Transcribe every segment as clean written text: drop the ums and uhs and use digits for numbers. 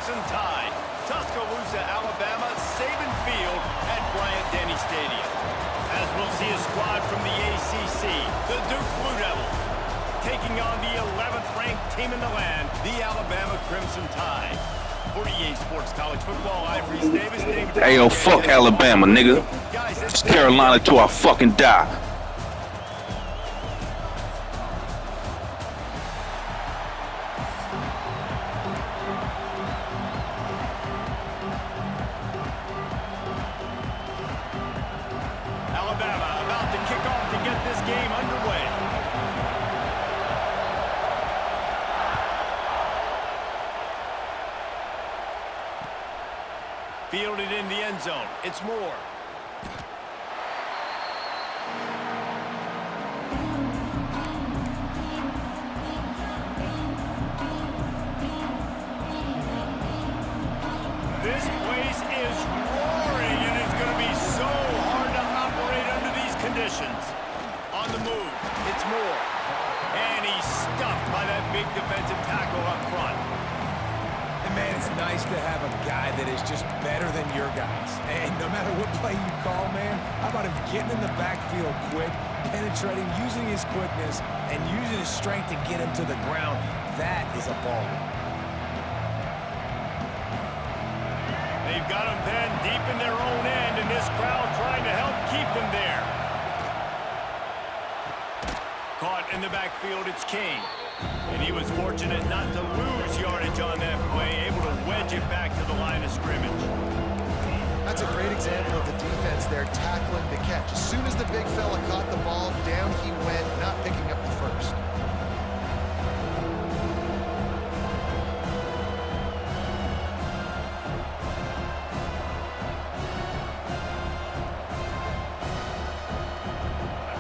Crimson Tide. Tuscaloosa, Alabama, Saban Field at Bryant-Denny Stadium. As we'll see a squad from the ACC, the Duke Blue Devils, taking on the 11th ranked team in the land, the Alabama Crimson Tide. For EA Sports College Football, I'm Reese Davis. Hey, yo, fuck Alabama, nigga. It's Carolina till I fucking die. Alabama about to kick off to get this game underway. Fielded in the end zone. It's Moore. This place is roaring, and it's going to be so hard to operate under these conditions. On the move, it's Moore. And he's stuffed by that big defensive tackle up front. And man, it's nice to have a guy that is just better than your guys. And no matter what play you call, man, how about him getting in the backfield quick, penetrating, using his quickness, and using his strength to get him to the ground. That is a ball. They've got him pinned deep in their own end, and this crowd trying to help keep them there. Caught in the backfield, it's King. And he was fortunate not to lose yardage on that play, able to wedge it back to the line of scrimmage. That's a great example of the defense there tackling the catch. As soon as the big fella caught the ball, down he went, not picking up the first.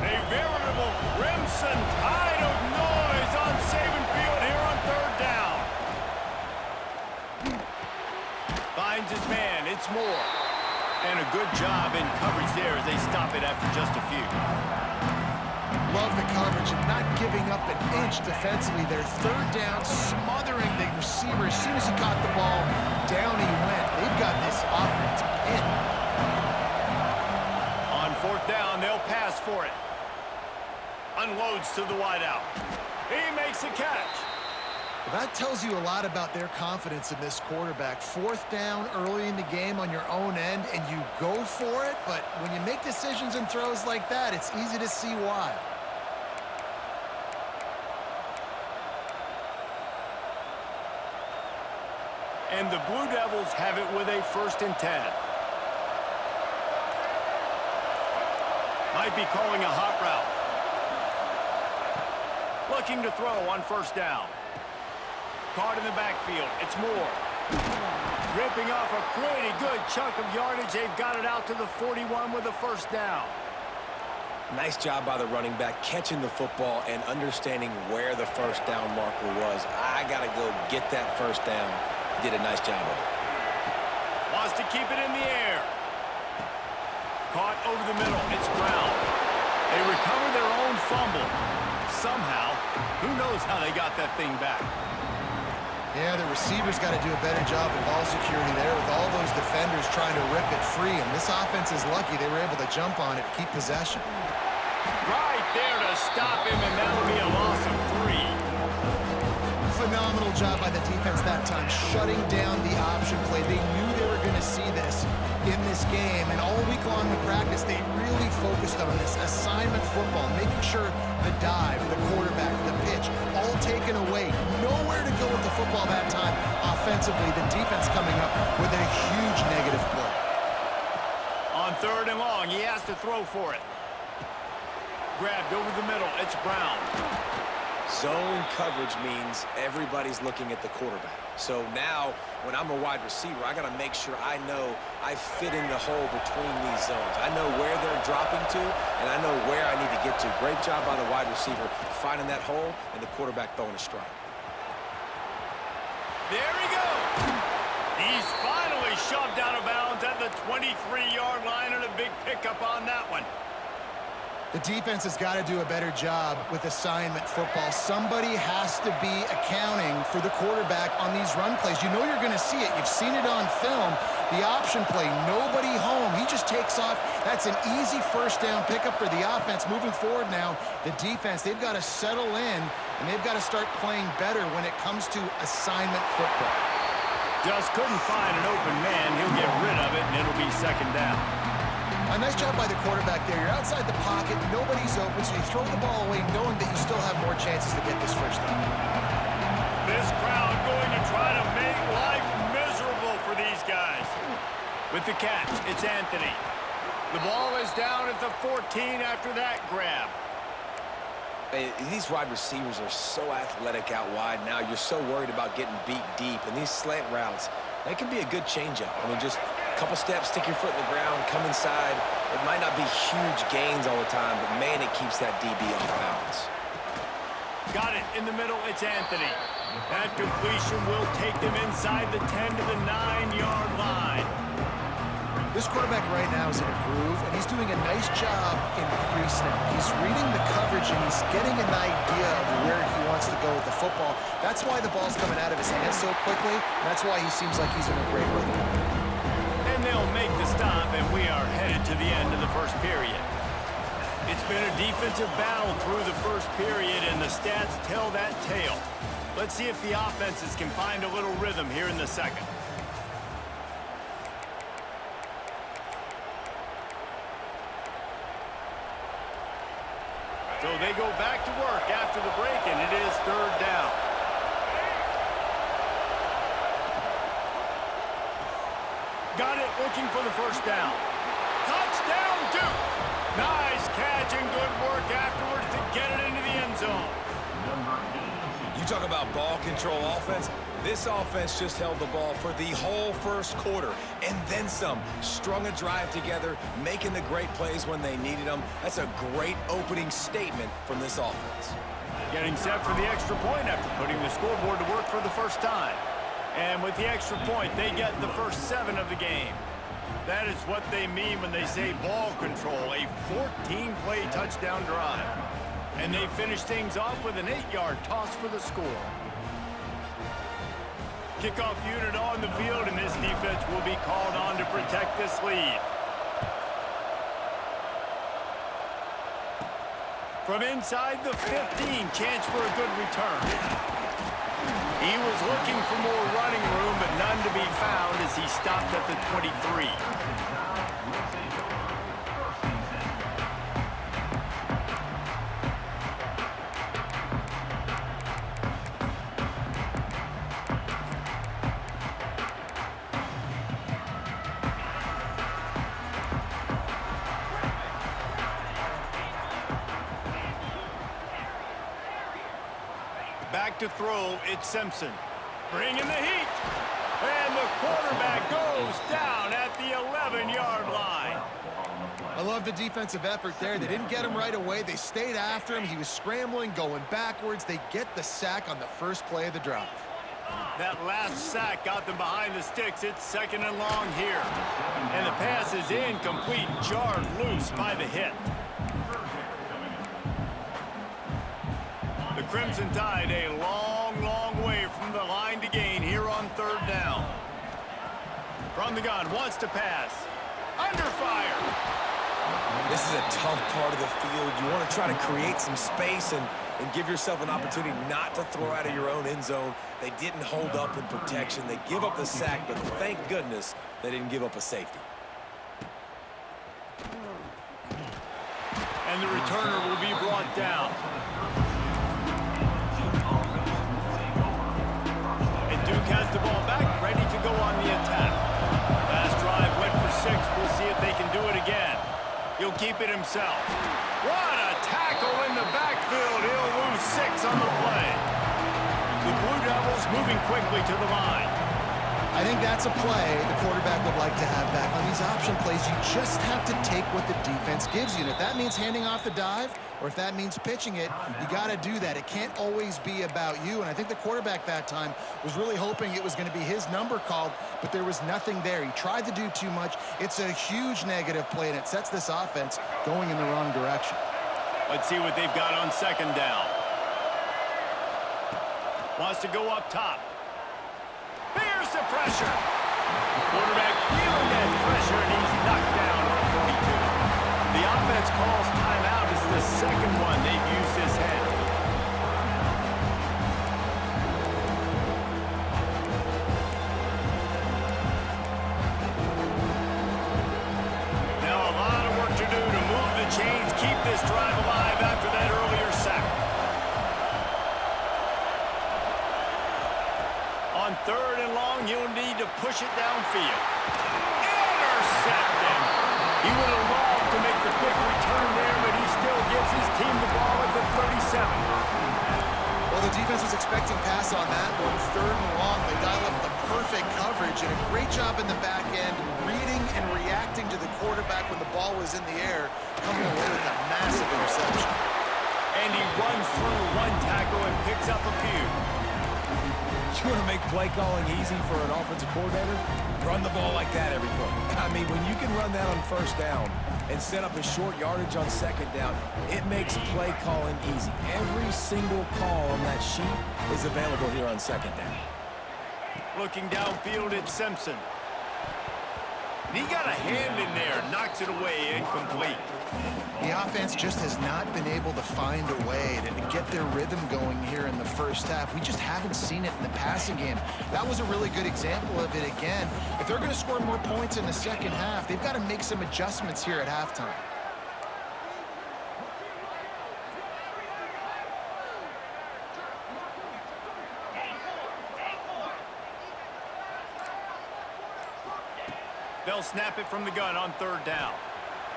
A veritable crimson tide of noise on Saban Field here on third down. Finds his man, it's Moore. And a good job in coverage there as they stop it after just a few. Love the coverage and not giving up an inch defensively there. Third down, smothering the receiver. As soon as he caught the ball, down he went. They've got this offense pinned. On fourth down, they'll pass for it. Unloads to the wideout. He makes the catch. That tells you a lot about their confidence in this quarterback. Fourth down early in the game on your own end, and you go for it, but when you make decisions and throws like that, it's easy to see why. And the Blue Devils have it with a 1st and 10. Might be calling a hot route. Looking to throw on 1st down. Caught in the backfield. It's Moore. Ripping off a pretty good chunk of yardage. They've got it out to the 41 with a 1st down. Nice job by the running back, catching the football and understanding where the 1st down marker was. I got to go get that 1st down. He did a nice job of it. Wants to keep it in the air. Caught over the middle. It's Brown. They recover their own fumble. Somehow, who knows how they got that thing back. Yeah, the receivers got to do a better job of ball security there with all those defenders trying to rip it free. And this offense is lucky they were able to jump on it, keep possession. Right there to stop him, and that'll be a loss of 3. Phenomenal job by the defense that time, shutting down the option play. They knew they were going to see this in this game, and all week long in practice, they really focused on this assignment football, making sure the dive, the quarterback, the pitch, all taken away. Nowhere to go with the football that time. Offensively, the defense coming up with a huge negative play. On 3rd and long, he has to throw for it. Grabbed over the middle, it's Brown. Zone coverage means everybody's looking at the quarterback. So now, when I'm a wide receiver, I got to make sure I know I fit in the hole between these zones. I know where they're dropping to, and I know where I need to get to. Great job by the wide receiver finding that hole, and the quarterback throwing a strike. There he goes. He's finally shoved out of bounds at the 23-yard line, and a big pickup on that one. The defense has got to do a better job with assignment football. Somebody has to be accounting for the quarterback on these run plays. You know you're going to see it. You've seen it on film. The option play, nobody home. He just takes off. That's an easy first down pickup for the offense. Moving forward now, the defense, they've got to settle in, and they've got to start playing better when it comes to assignment football. Just couldn't find an open man. He'll get rid of it, and it'll be second down. A nice job by the quarterback there. You're outside the pocket, nobody's open, so you throw the ball away knowing that you still have more chances to get this first down. This crowd going to try to make life miserable for these guys. With the catch, it's Anthony. The ball is down at the 14 after that grab. These wide receivers are so athletic out wide now. You're so worried about getting beat deep. And these slant routes, they can be a good changeup. I mean, just a couple steps, stick your foot in the ground, come inside. It might not be huge gains all the time, but, man, it keeps that DB off balance. Got it in the middle. It's Anthony. That completion will take them inside the 10 to the 9-yard line. This quarterback right now is in a groove, and he's doing a nice job in pre-snap. He's reading the coverage, and he's getting an idea of where he wants to go with the football. That's why the ball's coming out of his hands so quickly. That's why he seems like he's in a great rhythm. And they'll make the stop, and we are headed to the end of the first period. It's been a defensive battle through the first period, and the stats tell that tale. Let's see if the offenses can find a little rhythm here in the second. So they go back to work after the break, and it is third down. Got it, looking for the first down. Touchdown, Duke! Nice catch and good work afterwards to get it into the end zone. You talk about ball control offense. This offense just held the ball for the whole first quarter, and then some. Strung a drive together, making the great plays when they needed them. That's a great opening statement from this offense. Getting set for the extra point after putting the scoreboard to work for the first time. And with the extra point, they get the first 7 of the game. That is what they mean when they say ball control, a 14-play touchdown drive. And they finish things off with an 8-yard toss for the score. Kickoff unit on the field, and this defense will be called on to protect this lead. From inside the 15, chance for a good return. He was looking for more running room, but none to be found as he stopped at the 23. Back to throw, it's Simpson. Bringing the heat. And the quarterback goes down at the 11-yard line. I love the defensive effort there. They didn't get him right away. They stayed after him. He was scrambling, going backwards. They get the sack on the first play of the drive. That last sack got them behind the sticks. It's second and long here. And the pass is incomplete, jarred loose by the hit. The Crimson Tide a long, long way from the line to gain here on third down. From the gun, wants to pass. Under fire. This is a tough part of the field. You want to try to create some space and give yourself an opportunity not to throw out of your own end zone. They didn't hold up in protection. They give up the sack, but thank goodness they didn't give up a safety. And the returner will be brought down. And Duke has the ball back, ready to go on the attack. Last drive went for 6. We'll see if they can do it again. He'll keep it himself. What a tackle in the backfield. He'll lose 6 on the play. The Blue Devils moving quickly to the line. I think that's a play the quarterback would like to have back. On these option plays, you just have to take what the defense gives you. And if that means handing off the dive, or if that means pitching it, you got to do that. It can't always be about you. And I think the quarterback that time was really hoping it was going to be his number called, but there was nothing there. He tried to do too much. It's a huge negative play, and it sets this offense going in the wrong direction. Let's see what they've got on second down. Wants to go up top. Here's the pressure. Quarterback feeling that pressure, and he's knocked down at the 42. The offense calls timeout. It's the second one they've used this half. Now a lot of work to do to move the chains, keep this drive alive after that earlier sack. On third and long, you'll need to push it downfield. Intercepted. He would have loved to make the quick return there, but he still gives his team the ball at the 37. Well, the defense was expecting pass on that one. Third and long, they dial up the perfect coverage and a great job in the back end, reading and reacting to the quarterback when the ball was in the air, coming away with a massive interception. And he runs through one tackle and picks up a few. You want to make play calling easy for an offensive coordinator? Run the ball like that every play. I mean, when you can run that on first down and set up a short yardage on second down, it makes play calling easy. Every single call on that sheet is available here on second down. Looking downfield at Simpson. He got a hand in there, knocks it away, incomplete. The offense just has not been able to find a way to get their rhythm going here in the first half. We just haven't seen it in the passing game. That was a really good example of it again. If they're going to score more points in the second half, they've got to make some adjustments here at halftime. They'll snap it from the gun on third down.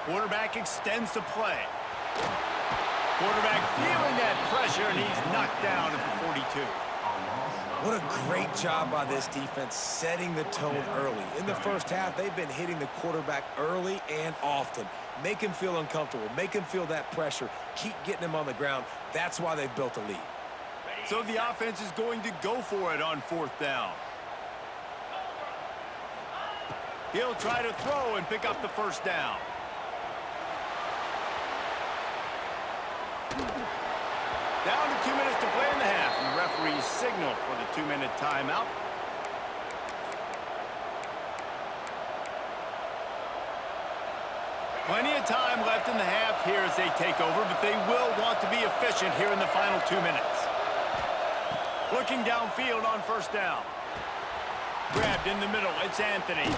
Quarterback extends the play. Quarterback feeling that pressure, and he's knocked down at the 42. What a great job by this defense setting the tone early. In the first half, they've been hitting the quarterback early and often. Make him feel uncomfortable. Make him feel that pressure. Keep getting him on the ground. That's why they've built a lead. So the offense is going to go for it on fourth down. He'll try to throw and pick up the first down. Down to 2 minutes to play in the half, and the referees signal for the 2-minute timeout. Plenty of time left in the half here as they take over, but they will want to be efficient here in the final 2 minutes. Looking downfield on first down. Grabbed in the middle, it's Anthony.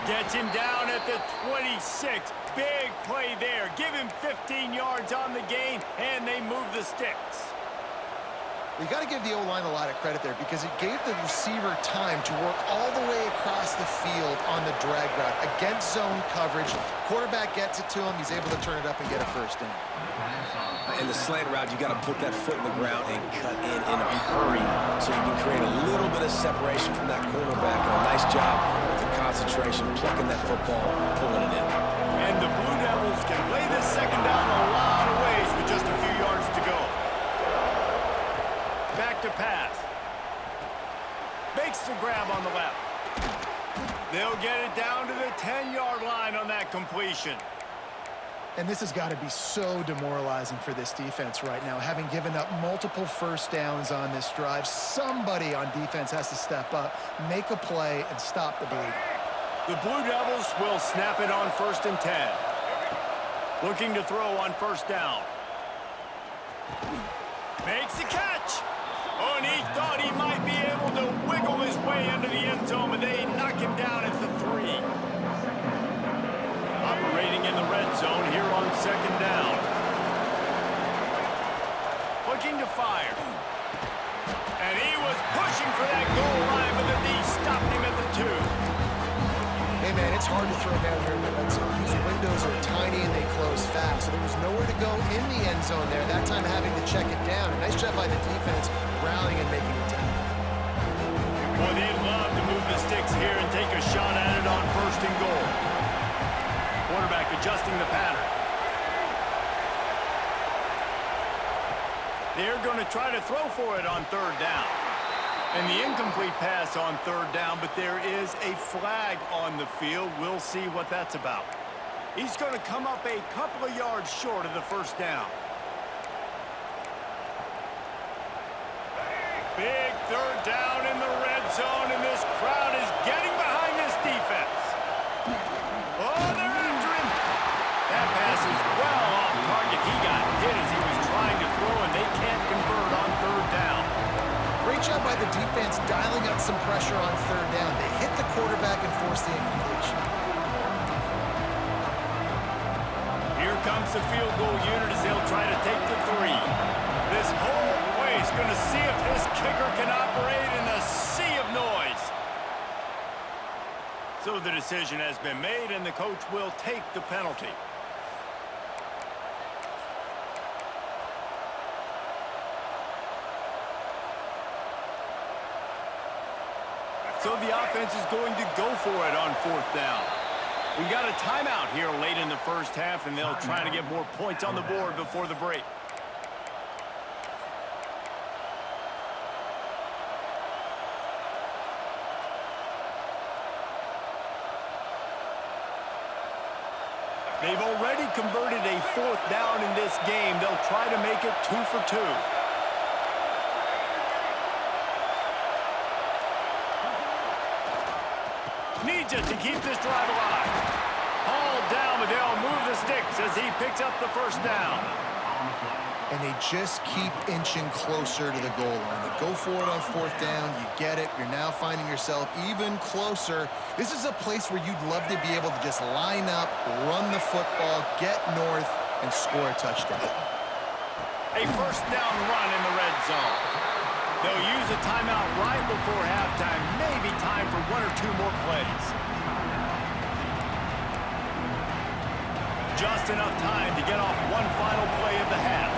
Gets him down at the 26. Big play there. Give him 15 yards on the gain, and they move the sticks. You got to give the O-line a lot of credit there because it gave the receiver time to work all the way across the field on the drag route against zone coverage. Quarterback gets it to him. He's able to turn it up and get a first down. In the slant route, you got to put that foot in the ground and cut in a hurry so you can create a little bit of separation from that quarterback. And a nice job with the concentration, plucking that football, pulling it in. And the Blue Devils can lay this second down a lot of ways with just a few yards to go. Back to pass. Makes the grab on the left. They'll get it down to the 10-yard line on that completion. And this has got to be so demoralizing for this defense right now. Having given up multiple first downs on this drive, somebody on defense has to step up, make a play, and stop the bleeding. The Blue Devils will snap it on 1st and 10. Looking to throw on first down. Makes the catch. Oh, and he thought he might be able to wiggle his way into the end zone, but they knock him down at the 3. Operating in the red zone here on second down. Looking to fire. And he was pushing for that goal line, but the D stopped him at the 2. Hey, man, it's hard to throw down here in the red zone. These windows are tiny and they close fast, so there was nowhere to go in the end zone there. That time having to check it down. A nice job by the defense rallying and making a tackle. Boy, they'd love to move the sticks here and take a shot at it on 1st and goal. Quarterback adjusting the pattern. They're going to try to throw for it on 3rd down. And the incomplete pass on 3rd down, but there is a flag on the field. We'll see what that's about. He's going to come up a couple of yards short of the first down. Big third down in the red zone, and this crowd is getting behind this defense. Oh, they're after him. That pass is well off target. He got hit as he was trying to throw, and they can't convert on third down. Great job by the defense dialing up some pressure on third down. They hit the quarterback and forced the incompletion. Here comes the field goal unit as they'll try to take the 3. This whole place going to see if this kicker can operate in a sea of noise. So the decision has been made, and the coach will take the penalty. So the offense is going to go for it on fourth down. We got a timeout here late in the first half, and they'll try to get more points on the board before the break. They've already converted a fourth down in this game. They'll try to make it 2 for 2. Needs it to keep this drive alive. Hauled down, but they'll move the sticks as he picks up the first down. And they just keep inching closer to the goal line. They go for it on fourth down. You get it. You're now finding yourself even closer. This is a place where you'd love to be able to just line up, run the football, get north, and score a touchdown. A first down run in the red zone. They'll use a timeout right before halftime. Maybe time for 1 or 2 more plays. Just enough time to get off one final play of the half.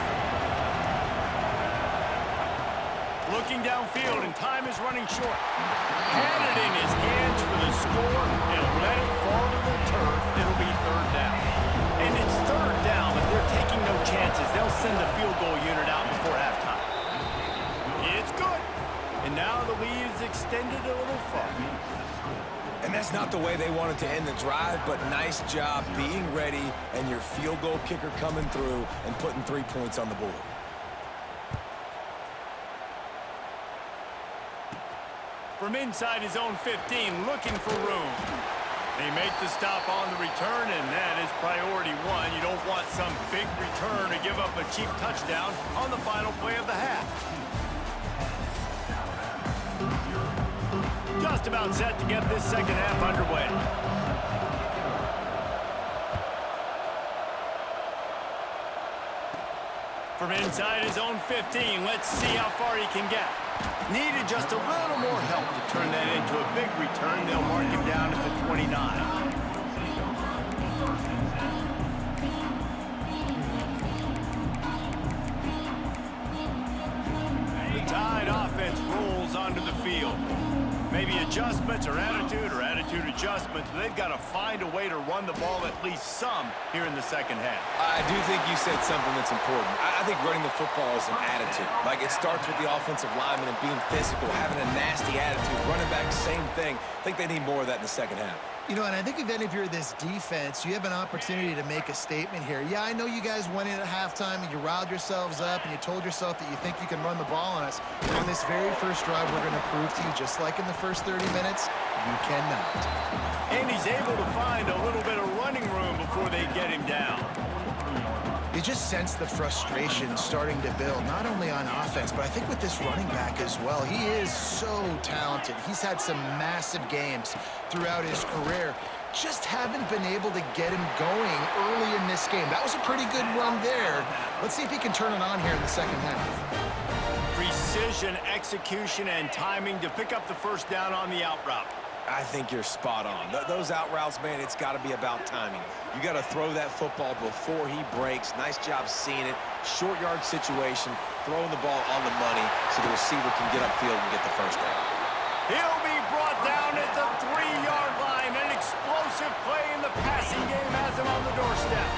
Looking downfield, and time is running short. Had it in his hands for the score, and let it fall to the turf. It'll be third down. And it's third down, but they're taking no chances. They'll send the field goal unit out before halftime. It's good. And now the lead is extended a little farther. And that's not the way they wanted to end the drive, but nice job being ready and your field goal kicker coming through and putting 3 points on the board. From inside his own 15, looking for room. They make the stop on the return, and that is priority 1. You don't want some big return to give up a cheap touchdown on the final play of the half. Just about set to get this second half underway. From inside his own 15, let's see how far he can get. Needed just a little more help to turn that into a big return. They'll mark him down at the 29. The Tide offense rolls onto the field. Maybe adjustments or attitude adjustments, but they've got to find a way to run the ball at least some here in the second half. I do think you said something that's important. I think running the football is an attitude. Like, it starts with the offensive lineman and being physical, having a nasty attitude. Running back, same thing. I think they need more of that in the second half. You know, and I think if you're this defense, you have an opportunity to make a statement here. Yeah, I know you guys went in at halftime and you riled yourselves up and you told yourself that you think you can run the ball on us. But on this very first drive, we're going to prove to you, just like in the first 30 minutes, you cannot. And he's able to find a little bit of running room before they get him down. You just sense the frustration starting to build, not only on offense, but I think with this running back as well. He is so talented. He's had some massive games throughout his career. Just haven't been able to get him going early in this game. That was a pretty good run there. Let's see if he can turn it on here in the second half. Precision, execution, and timing to pick up the first down on the out route. I think you're spot on. Those out routes, man, it's got to be about timing. You got to throw that football before he breaks. Nice job seeing it. Short yard situation, throwing the ball on the money so the receiver can get upfield and get the first down. He'll be brought down at the 3-yard line. An explosive play in the passing game has him on the doorstep.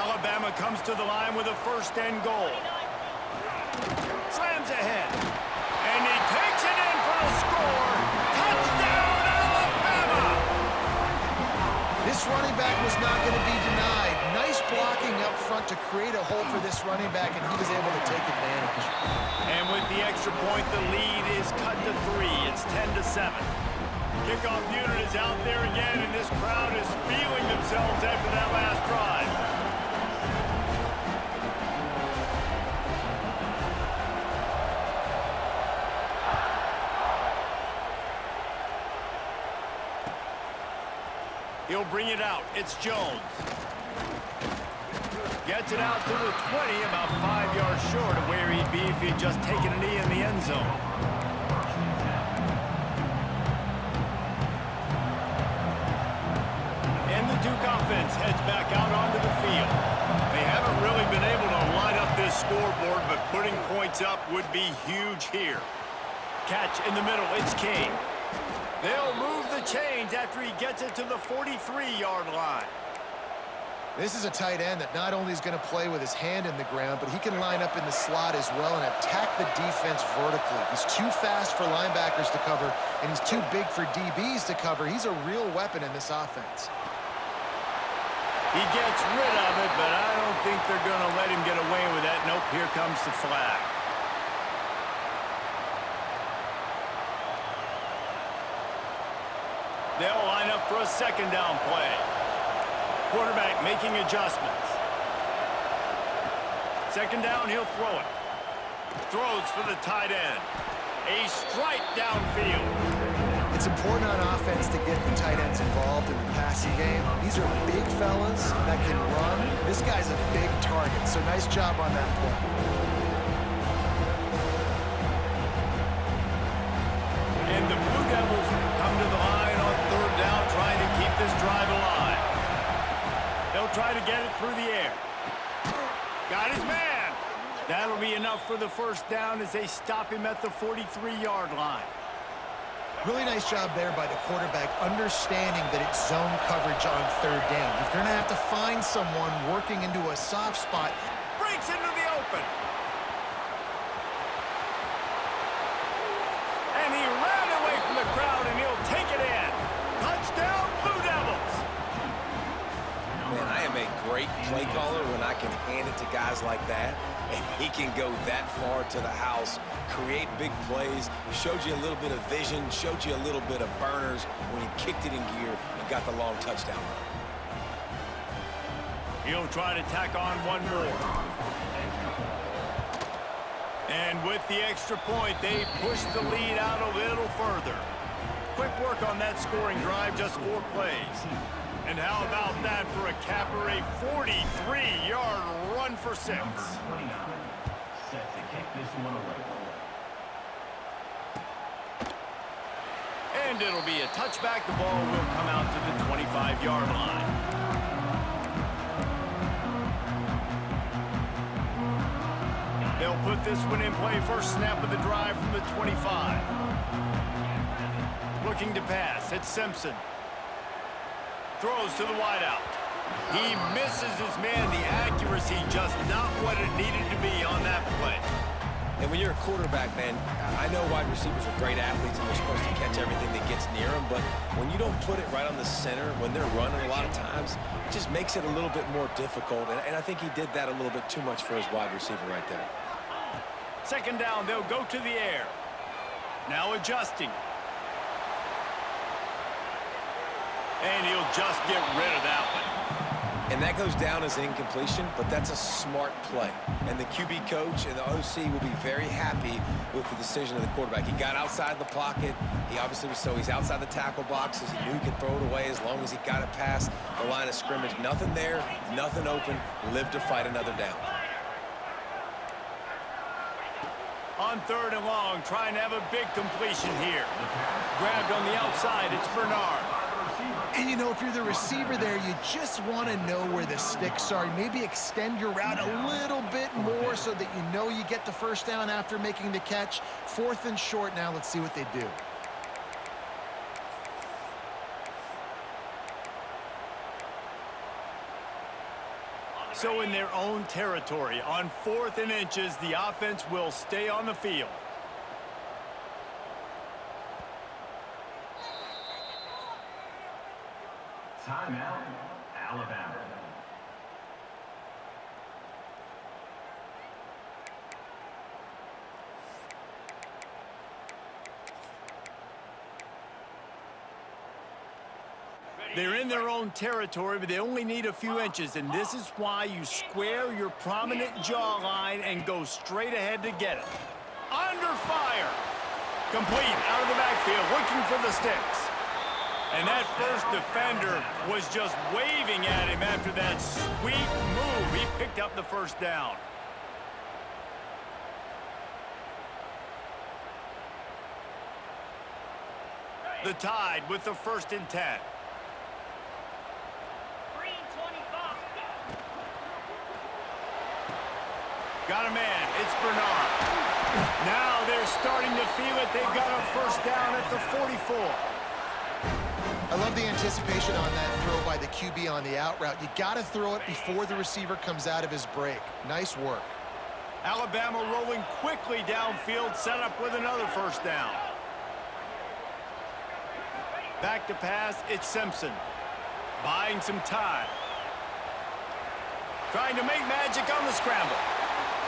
Alabama comes to the line with a first and goal. Slams ahead. And he takes it in for the score. Touchdown, Alabama! This running running back was not going to be denied. Nice blocking up front to create a hole for this running back, and he was able to take advantage. And with the extra point, the lead is cut to 3. It's 10-7. Kickoff unit is out there again, and this crowd is feeling themselves after that last drive. He'll bring it out. It's Jones. Gets it out to the 20, about 5 yards short of where he'd be if he'd just taken a knee in the end zone. And the Duke offense heads back out onto the field. They haven't really been able to line up this scoreboard, but putting points up would be huge here. Catch in the middle. It's King. They'll move the chains after he gets it to the 43-yard line. This is a tight end that not only is going to play with his hand in the ground, but he can line up in the slot as well and attack the defense vertically. He's too fast for linebackers to cover, and he's too big for DBs to cover. He's a real weapon in this offense. He gets rid of it, but I don't think they're going to let him get away with that. Nope, here comes the flag. They'll line up for a second down play. Quarterback making adjustments. Second down, he'll throw it. Throws for the tight end. A strike downfield. It's important on offense to get the tight ends involved in the passing game. These are big fellas that can run. This guy's a big target, so nice job on that play. And the Blue Devils come to the line on third down, trying to keep this drive alive. They'll try to get it through the air. Got his man. That'll be enough for the first down as they stop him at the 43-yard line. Really nice job there by the quarterback, understanding that it's zone coverage on third down. If they're going to have to find someone working into a soft spot. Breaks into the open. And he ran away from the crowd, and he'll take it in. Touchdown, Blue Devils. Man, I am a great play caller when I can hand it to guys like that, and he can go that far to the house, create big plays, showed you a little bit of vision, showed you a little bit of burners when he kicked it in gear and got the long touchdown run. He'll try to tack on one more. And with the extra point, they push the lead out a little further. Quick work on that scoring drive, just 4 plays. And how about that for a capper, a 43-yard run for 6. And it'll be a touchback. The ball will come out to the 25-yard line. They'll put this one in play. First snap of the drive from the 25. Looking to pass. It's Simpson. Throws to the wideout. He misses his man. The accuracy just not what it needed to be on that play. And when you're a quarterback, man, I know wide receivers are great athletes and they're supposed to catch everything that gets near them, but when you don't put it right on the center, when they're running a lot of times, it just makes it a little bit more difficult. And I think he did that a little bit too much for his wide receiver right there. Second down, they'll go to the air. Now adjusting. And he'll just get rid of that one. And that goes down as an incompletion, but that's a smart play. And the QB coach and the OC will be very happy with the decision of the quarterback. He got outside the pocket. He obviously was he's outside the tackle boxes. He knew he could throw it away as long as he got it past the line of scrimmage. Nothing there, nothing open. Live to fight another down. On third and long, trying to have a big completion here. Grabbed on the outside, it's Bernard. And, you know, if you're the receiver there, you just want to know where the sticks are. Maybe extend your route a little bit more so that you know you get the first down after making the catch. 4th and short now. Let's see what they do. So in their own territory, on 4th and inches, the offense will stay on the field. Timeout, Alabama. They're in their own territory, but they only need a few inches, and this is why you square your prominent jawline and go straight ahead to get it. Under fire. Complete out of the backfield, looking for the sticks. And that first defender was just waving at him after that sweet move. He picked up the first down. The Tide with the 1st and 10. Got a man, it's Bernard. Now they're starting to feel it. They've got a first down at the 44. I love the anticipation on that throw by the QB on the out route. You got to throw it before the receiver comes out of his break. Nice work. Alabama rolling quickly downfield, set up with another first down. Back to pass, it's Simpson. Buying some time. Trying to make magic on the scramble.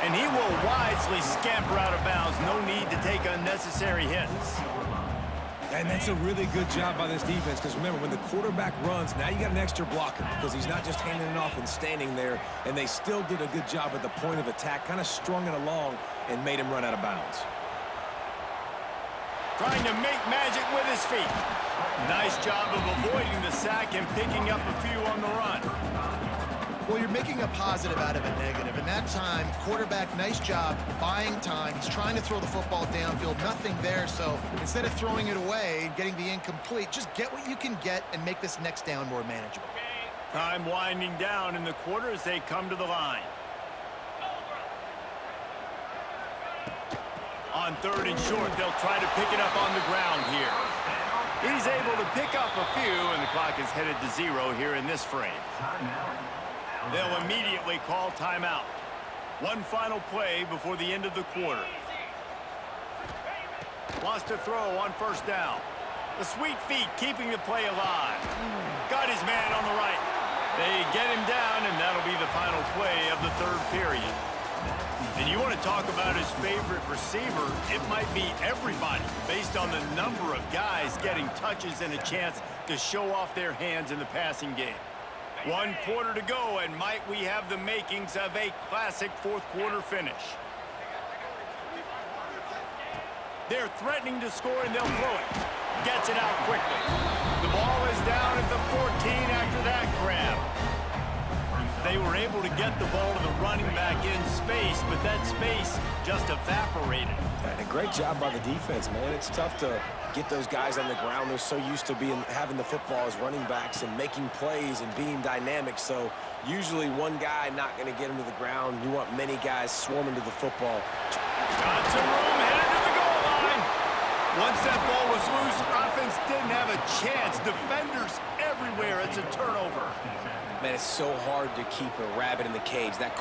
And he will wisely scamper out of bounds. No need to take unnecessary hits. And that's a really good job by this defense, because remember, when the quarterback runs, now you got an extra blocker, because he's not just handing it off and standing there, and they still did a good job at the point of attack, kind of strung it along and made him run out of bounds. Trying to make magic with his feet. Nice job of avoiding the sack and picking up a few on the run. Well, you're making a positive out of a negative. And that time, quarterback, nice job buying time. He's trying to throw the football downfield. Nothing there. So instead of throwing it away and getting the incomplete, just get what you can get and make this next down more manageable. Time winding down in the quarter as they come to the line. On 3rd and short, they'll try to pick it up on the ground here. He's able to pick up a few, and the clock is headed to 0 here in this frame. They'll immediately call timeout. One final play before the end of the quarter. Lost a throw on 1st down. The sweet feet keeping the play alive. Got his man on the right. They get him down, and that'll be the final play of the 3rd period. And you want to talk about his favorite receiver, it might be everybody, based on the number of guys getting touches and a chance to show off their hands in the passing game. 1 quarter to go, and might we have the makings of a classic 4th quarter finish. They're threatening to score, and they'll throw it. Gets it out quickly. The ball is down at the 14 after that grab. They were able to get the ball to the running back in space, but that space just evaporated. And a great job by the defense, man. It's tough to get those guys on the ground. They're so used to having the football as running backs and making plays and being dynamic. So usually one guy not going to get him to the ground. You want many guys swarming to the football. Got some room, headed to the goal line. Once that ball was loose, offense didn't have a chance. Defenders everywhere. It's a turnover. Man, it's so hard to keep a rabbit in the cage. That